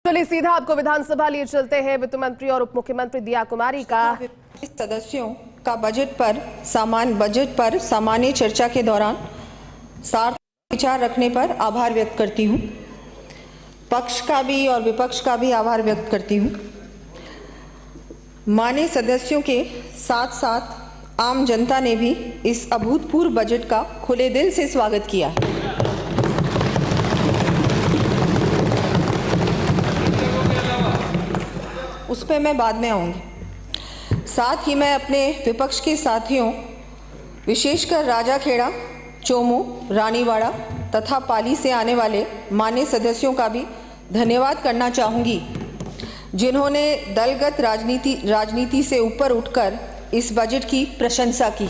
चलिए सीधा आपको विधानसभा लिए चलते हैं। वित्त मंत्री और उप मुख्यमंत्री दिया कुमारी का सदस्यों का बजट पर सामान्य चर्चा के दौरान सार्थक विचार रखने पर आभार व्यक्त करती हूं। पक्ष का भी और विपक्ष का भी आभार व्यक्त करती हूं। माननीय सदस्यों के साथ साथ आम जनता ने भी इस अभूतपूर्व बजट का खुले दिल से स्वागत किया। उस पर मैं बाद में आऊँगी। साथ ही मैं अपने विपक्ष के साथियों, विशेषकर राजाखेड़ा, चोमू, रानीवाड़ा तथा पाली से आने वाले मान्य सदस्यों का भी धन्यवाद करना चाहूँगी, जिन्होंने दलगत राजनीति से ऊपर उठकर इस बजट की प्रशंसा की।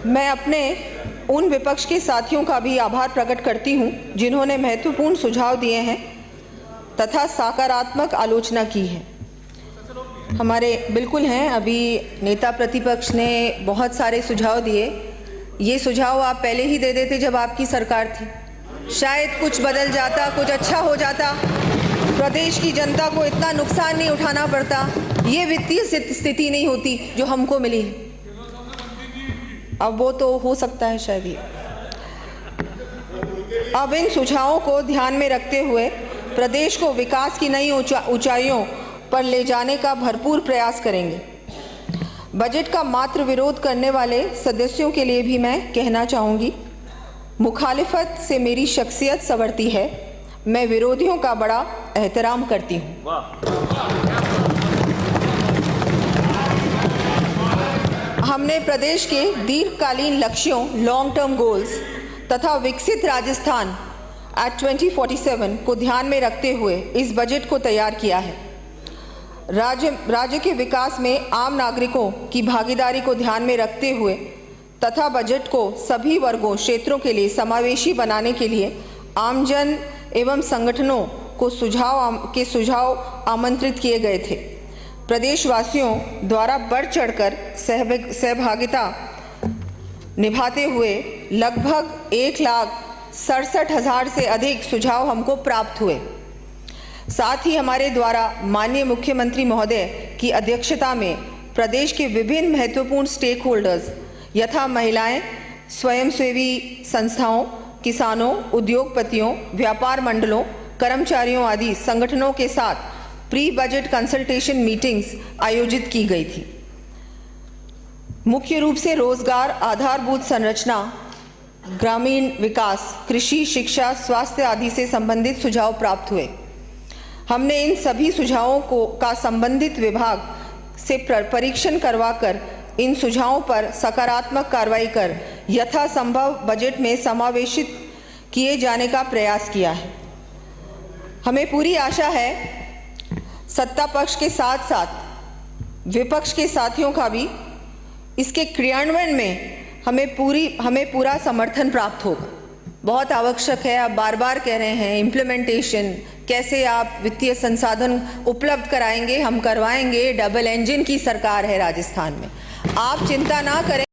मैं अपने उन विपक्ष के साथियों का भी आभार प्रकट करती हूं, जिन्होंने महत्वपूर्ण सुझाव दिए हैं तथा सकारात्मक आलोचना की है। हमारे बिल्कुल हैं, अभी नेता प्रतिपक्ष ने बहुत सारे सुझाव दिए। ये सुझाव आप पहले ही दे देते जब आपकी सरकार थी, शायद कुछ बदल जाता, कुछ अच्छा हो जाता, प्रदेश की जनता को इतना नुकसान नहीं उठाना पड़ता, ये वित्तीय स्थिति नहीं होती जो हमको मिली है। अब वो तो हो सकता है शायद ही। अब इन सुझावों को ध्यान में रखते हुए प्रदेश को विकास की नई ऊंचाइयों पर ले जाने का भरपूर प्रयास करेंगे। बजट का मात्र विरोध करने वाले सदस्यों के लिए भी मैं कहना चाहूँगी, मुखालिफत से मेरी शख्सियत संवरती है, मैं विरोधियों का बड़ा एहतराम करती हूँ। हमने प्रदेश के दीर्घकालीन लक्ष्यों, लॉन्ग टर्म गोल्स तथा विकसित राजस्थान एट 2047 को ध्यान में रखते हुए इस बजट को तैयार किया है। राज्य के विकास में आम नागरिकों की भागीदारी को ध्यान में रखते हुए तथा बजट को सभी वर्गों, क्षेत्रों के लिए समावेशी बनाने के लिए आमजन एवं संगठनों को सुझाव आमंत्रित किए गए थे। प्रदेशवासियों द्वारा बढ़ चढ़कर सहभागिता निभाते हुए लगभग 1,67,000 से अधिक सुझाव हमको प्राप्त हुए। साथ ही हमारे द्वारा माननीय मुख्यमंत्री महोदय की अध्यक्षता में प्रदेश के विभिन्न महत्वपूर्ण स्टेक होल्डर्स यथा महिलाएं, स्वयंसेवी संस्थाओं, किसानों, उद्योगपतियों, व्यापार मंडलों, कर्मचारियों आदि संगठनों के साथ प्री बजट कंसल्टेशन मीटिंग्स आयोजित की गई थी। मुख्य रूप से रोजगार, आधारभूत संरचना, ग्रामीण विकास, कृषि, शिक्षा, स्वास्थ्य आदि से संबंधित सुझाव प्राप्त हुए। हमने इन सभी सुझावों का संबंधित विभाग से परीक्षण करवाकर इन सुझावों पर सकारात्मक कार्रवाई कर यथासंभव बजट में समावेशित किए जाने का प्रयास किया है। हमें पूरी आशा है सत्ता पक्ष के साथ साथ विपक्ष के साथियों का भी इसके क्रियान्वयन में हमें पूरा समर्थन प्राप्त होगा। बहुत आवश्यक है, आप बार बार कह रहे हैं इम्प्लीमेंटेशन, कैसे आप वित्तीय संसाधन उपलब्ध कराएंगे, हम करवाएंगे। डबल इंजन की सरकार है राजस्थान में, आप चिंता ना करें।